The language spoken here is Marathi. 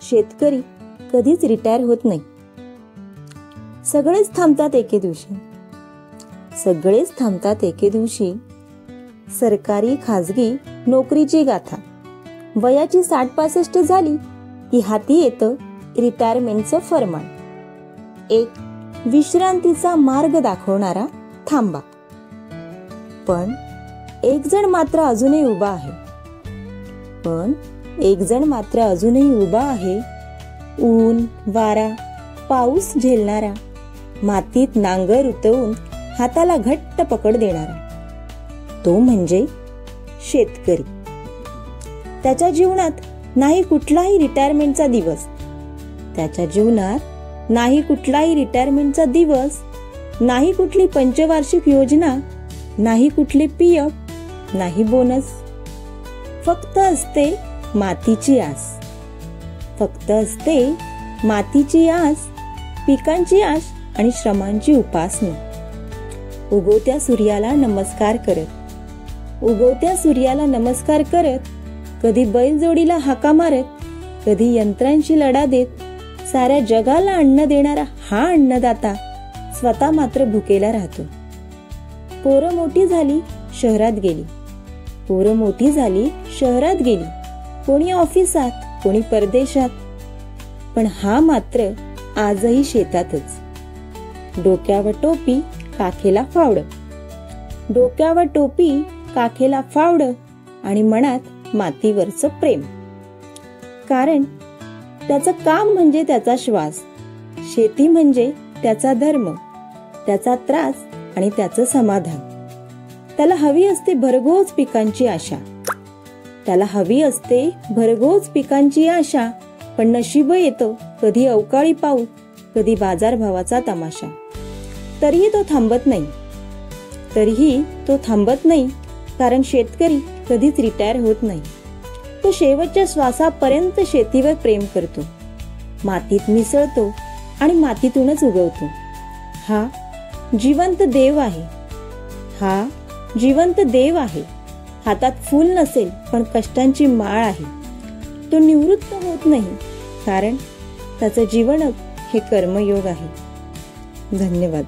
शेतकरी कधीच रिटायर होत नाही. सगळेच थांबतात एके दिवशी. सगळेच थांबतात एके दिवशी. सरकारी खाजगी नोकरीची गाथा. वयाची 60-65 झाली की हाती येतं रिटायरमेंटचं फरमान. एक विश्रांतीचा मार्ग दाखवणारा थांबा. पण एक जण मात्र अजूनही उभा आहे. ऊन, वारा, पाऊस झेलणारा, मातीत नांगर रुतवून हाताला घट्ट पकड देणारा. तो म्हणजे शेतकरी. त्याच्या जीवनात नाही कुठलाही रिटायरमेंटचा दिवस. नाही कुठली पंचवार्षिक योजना, नाही कुठली पीएफ, नाही बोनस. फक्त असते मातीची आस, पिकांची आश आणि श्रमांची उपासना. उगवत्या सूर्याला नमस्कार करत, कधी बैलजोडीला हाका मारत, कधी यंत्रांशी लढा देत, साऱ्या जगाला अन्न देणारा हा अन्नदाता स्वतः मात्र भुकेला राहतो. पोरं मोठी झाली, शहरात गेली, कोणी ऑफिसात, कोणी परदेशात, पण हा मात्र आजही शेतातच. डोक्यावर टोपी, काखेला फावडं आणि मनात मातीवरचं प्रेम. कारण त्याचं काम म्हणजे त्याचा श्वास, शेती म्हणजे त्याचा धर्म, त्याचा त्रास आणि त्याचं समाधान. त्याला हवी असते भरघोस पिकांची आशा, पण नशीब येतं कधी अवकाळी पाऊस, कधी बाजारभावाचा तमाशा. तरीही तो थांबत नाही, कारण शेतकरी कधीच रिटायर होत नाही. तो शेवटच्या श्वासापर्यंत शेतीवर प्रेम करतो, मातीत मिसळतो आणि मातीतूनच उगवतो. हा जिवंत देव आहे. हातात फूल नसेल पण कष्टांची माळ आहे. तो निवृत्त होत नाही, कारण त्याचं जीवनच हे कर्मयोग आहे. धन्यवाद.